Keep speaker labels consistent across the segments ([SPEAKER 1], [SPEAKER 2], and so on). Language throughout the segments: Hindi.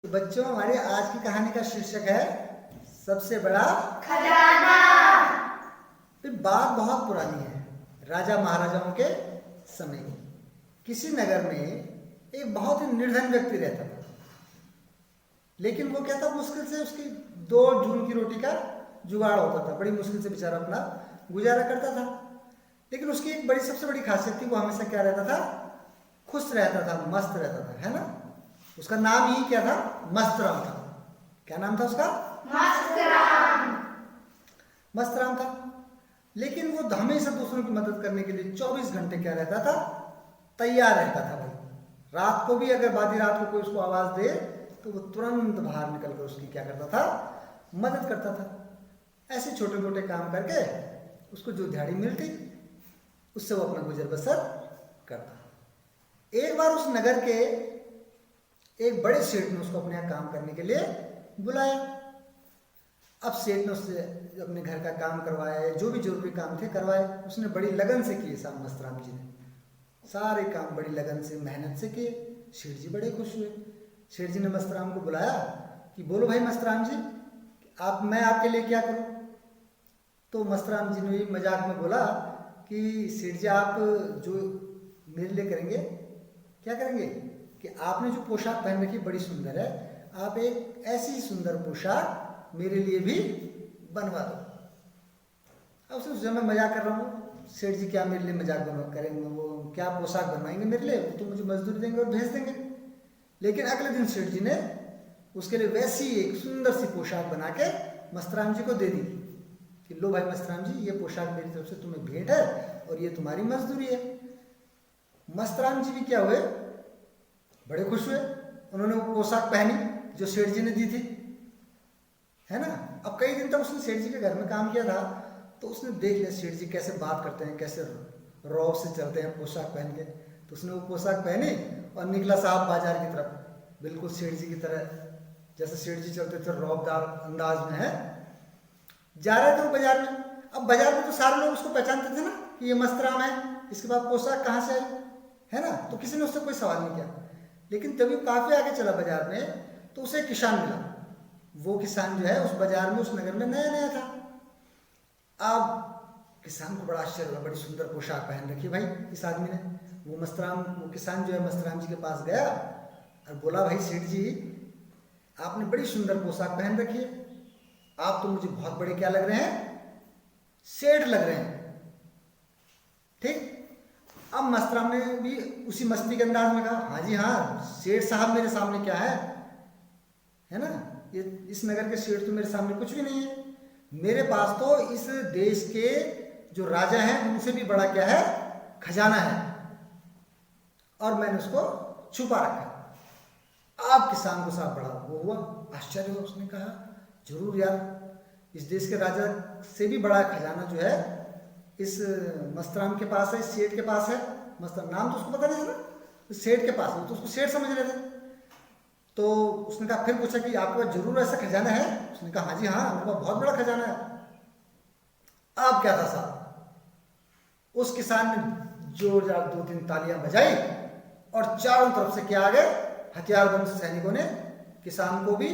[SPEAKER 1] तो बच्चों, हमारी आज की कहानी का शीर्षक है सबसे बड़ा
[SPEAKER 2] खजाना।
[SPEAKER 1] फिर बात बहुत पुरानी है, राजा महाराजाओं के समय की। किसी नगर में एक बहुत ही निर्धन व्यक्ति रहता था, लेकिन वो क्या था, मुश्किल से उसकी 2 जून की रोटी का जुगाड़ होता था। बड़ी मुश्किल से बेचारा अपना गुजारा करता था। लेकिन उसकी एक बड़ी सबसे बड़ी खासियत थी, वो हमेशा क्या रहता था, खुश रहता था, मस्त रहता था, है ना। उसका नाम ही क्या था, मस्तराम था। क्या नाम था उसका?
[SPEAKER 2] मस्तराम।
[SPEAKER 1] मस्तराम था। लेकिन वो हमेशा दूसरों की मदद करने के लिए 24 घंटे क्या रहता था, तैयार रहता था भाई। रात को भी अगर बाधी रात को कोई उसको आवाज दे तो वो तुरंत बाहर निकलकर उसकी क्या करता था, मदद करता था। ऐसे छोटे मोटे काम करके उसको जो दिहाड़ी मिलती उससे वो अपना गुजर बसर करता। एक बार उस नगर के एक बड़े सेठ ने उसको अपने यहाँ काम करने के लिए बुलाया। अब सेठ ने उससे अपने घर का काम करवाया, जो भी जरूरी काम थे करवाए। उसने बड़ी लगन से किए। साहब मस्तराम जी ने सारे काम बड़ी लगन से मेहनत से किए। सेठ जी बड़े खुश हुए। सेठ जी ने मस्तराम को बुलाया कि बोलो भाई मस्तराम जी, मैं आपके लिए क्या करूं। तो मस्तराम जी ने मजाक में बोला कि सेठ जी, आप जो मेरे लिए करेंगे, क्या करेंगे कि आपने जो पोशाक पहन रखी बड़ी सुंदर है, आप एक ऐसी सुंदर पोशाक मेरे लिए भी बनवा दो। अब उसने सोचा मैं मजाक कर रहा हूँ, सेठ जी क्या मेरे लिए मजाक बनवा करेंगे, वो क्या पोशाक बनवाएंगे मेरे लिए, वो तो मुझे मजदूरी देंगे और भेज देंगे। लेकिन अगले दिन सेठ जी ने उसके लिए वैसी एक सुंदर सी पोशाक बना के मस्तराम जी को दे दी कि लो भाई मस्तराम जी, ये पोशाक मेरी तरफ से तुम्हें भेंट है और ये तुम्हारी मजदूरी है। मस्तराम जी भी क्या हुए, बड़े खुश हुए। उन्होंने वो पोशाक पहनी जो सेठ जी ने दी थी, है ना। अब कई दिन तक उसने सेठ जी के घर में काम किया था, तो उसने देख लिया सेठ जी कैसे बात करते हैं, कैसे रौब से चलते हैं पोशाक पहन के। तो उसने वो पोशाक पहनी और निकला साहब बाजार की तरफ, बिल्कुल सेठ जी की तरह, जैसे सेठ जी चलते थे रौबदार अंदाज में, है। जा रहे थे वो बाजार में। अब बाजार में तो सारे लोग उसको पहचानते थे ना कि ये मस्तराम है, इसके बाद पोशाक कहाँ से आई, है ना। तो किसी ने उससे कोई सवाल नहीं किया। लेकिन तभी काफी आगे चला बाजार में, तो उसे एक किसान मिला। वो किसान जो है उस बाजार में, उस नगर में नया नया था। अब किसान को बड़ा आश्चर्य हुआ, बड़ी सुंदर पोशाक पहन रखी भाई इस आदमी ने। वो किसान जो है मस्तराम जी के पास गया और बोला, भाई सेठ जी, आपने बड़ी सुंदर पोशाक पहन रखी है, आप तो मुझे बहुत बड़े क्या लग रहे हैं, सेठ लग रहे हैं। ठीक। अब मस्तराम ने भी उसी मस्ती के अंदाज में कहा, हाँ जी हाँ, सेठ साहब मेरे सामने क्या है ना। ये इस नगर के सेठ तो मेरे सामने कुछ भी नहीं है। मेरे पास तो इस देश के जो राजा हैं उनसे भी बड़ा क्या है, खजाना है, और मैंने उसको छुपा रखा। अब किसान को साहब बड़ा वो हुआ, आश्चर्य हुआ। उसने कहा, जरूर यार, इस देश के राजा से भी बड़ा खजाना जो है इस मस्तराम के पास है, इस सेठ के पास है। मस्तराम नाम तो उसको पता नहीं था ना, इस सेठ के पास है, तो उसको सेठ समझ रहे थे। तो उसने कहा, फिर पूछा कि आपके पास जरूर ऐसा खजाना है। उसने कहा, हाँ जी हाँ, मेरे पास बहुत बड़ा खजाना है। अब क्या था साहब, उस किसान ने जोरदार 2-3 तालियां बजाई और चारों तरफ से क्या आ गए, हथियारबंद सैनिकों ने किसान को भी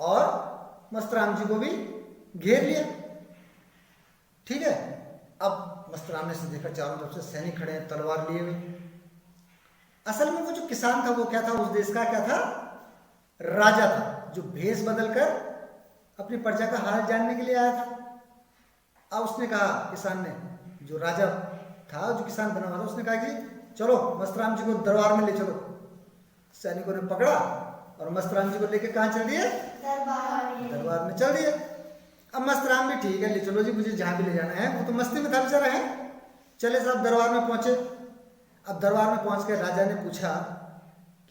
[SPEAKER 1] और मस्तराम जी को भी घेर लिया। ठीक है। अब मस्तराम ने से देखा चारों तरफ से सैनिक खड़े हैं तलवार लिए हुए। असल में वो जो किसान था वो क्या था, उस देश का क्या था, राजा था, जो भेष बदलकर अपनी प्रजा का हाल जानने के लिए आया था। अब उसने कहा, किसान ने, जो राजा था, जो किसान बना हुआ था, उसने कहा कि चलो मस्तराम जी को दरबार में ले चलो। सैनिकों ने पकड़ा और मस्तराम जी को लेकर कहाँ चल दिए, दरबार में चल दिए। अब मस्तराम भी ठीक है, ले चलो जी, मुझे जहाँ भी ले जाना है। वो तो मस्ती में था बेचारा, है। चले साहब दरबार में पहुंचे। अब दरबार में पहुंच कर राजा ने पूछा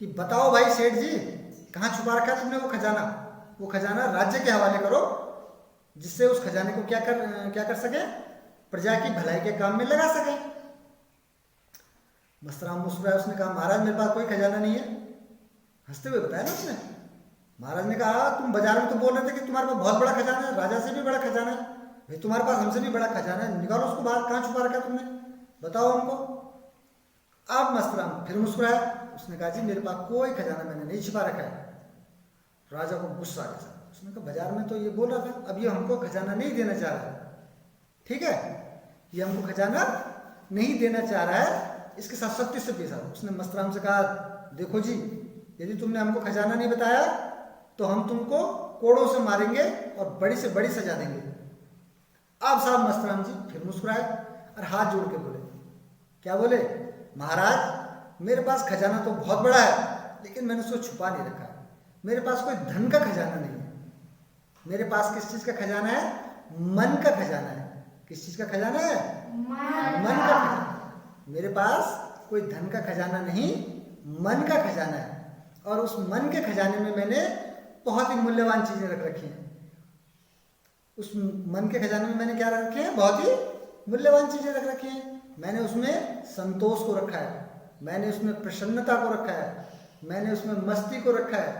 [SPEAKER 1] कि बताओ भाई सेठ जी, कहाँ छुपा रखा तुमने वो खजाना। वो खजाना राज्य के हवाले करो, जिससे उस खजाने को क्या कर सके, प्रजा की भलाई के काम में लगा सके। मस्तराम मुस्कुराया। उसने कहा, महाराज मेरे पास कोई खजाना नहीं है। हंसते हुए बताया ना उसने। महाराज ने कहा, तुम बाजार में तो बोल रहे थे कि तुम्हारे पास बहुत बड़ा खजाना है, राजा से भी बड़ा खजाना है। भाई तुम्हारे पास हमसे भी बड़ा खजाना है, निकालो उसको बाहर, कहाँ छुपा रखा तुमने, बताओ हमको। अब मस्तराम फिर मुस्कुराया। उसने कहा, जी मेरे पास कोई खजाना मैंने नहीं छुपा रखा है, राजा को गुस्सा आ गया। उसने कहा बाजार में तो ये बोल रहा था, अब ये हमको खजाना नहीं देना चाह रहा है, ठीक है, ये हमको खजाना नहीं देना चाह रहा है, इसके साथ सख्ती से पेश आओ। उसने मस्तराम से कहा देखो जी, यदि तुमने हमको खजाना नहीं बताया तो हम तुमको कोड़ों से मारेंगे और बड़ी से बड़ी सजा देंगे। अब साहब मस्तराम जी फिर मुस्कुराए और हाथ जोड़ के बोले, क्या बोले, महाराज मेरे पास खजाना तो बहुत बड़ा है, लेकिन मैंने उसको छुपा नहीं रखा है। मेरे पास कोई धन का खजाना नहीं है, मेरे पास किस चीज का खजाना है, मन का खजाना है। किस चीज का खजाना है, मन का खजाना। मेरे पास कोई धन का खजाना नहीं, मन का खजाना है, और उस मन के खजाने में मैंने बहुत ही मूल्यवान चीजें रख रखी हैं। उस मन के खजाने में मैंने क्या रख रखे हैं, बहुत ही मूल्यवान चीजें रख रखी हैं। मैंने उसमें संतोष को रखा है, मैंने उसमें प्रसन्नता को रखा है, मैंने उसमें मस्ती को रखा है,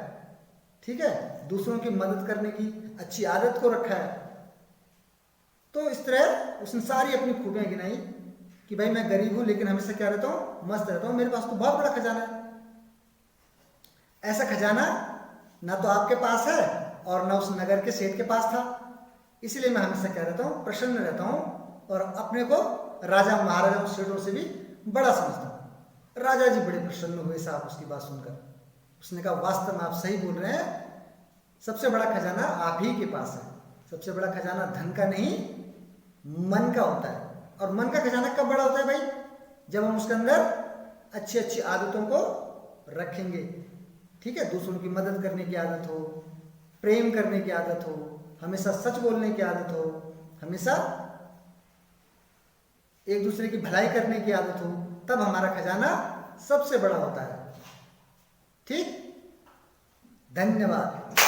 [SPEAKER 1] ठीक है, दूसरों की मदद करने की अच्छी आदत को रखा है। तो इस तरह उसने सारी अपनी खूबियां गिनाई कि भाई मैं गरीब हूं लेकिन हमेशा क्या रहता हूं, मस्त रहता हूं, मेरे पास तो बहुत बड़ा खजाना है। ऐसा खजाना ना तो आपके पास है और ना उस नगर के सेठ के पास था, इसीलिए मैं हमेशा क्या रहता हूं, प्रसन्न रहता हूं और अपने को राजा महाराजाओं सेठों से भी बड़ा समझता हूं। राजा जी बड़े प्रसन्न हुए साहब उसकी बात सुनकर। उसने कहा वास्तव में आप सही बोल रहे हैं, सबसे बड़ा खजाना आप ही के पास है। सबसे बड़ा खजाना धन का नहीं, मन का होता है। और मन का खजाना कब बड़ा होता है भाई, जब हम उसके अंदर अच्छी अच्छी आदतों को रखेंगे, ठीक है, दूसरों की मदद करने की आदत हो, प्रेम करने की आदत हो, हमेशा सच बोलने की आदत हो, हमेशा एक दूसरे की भलाई करने की आदत हो, तब हमारा खजाना सबसे बड़ा होता है। ठीक, धन्यवाद।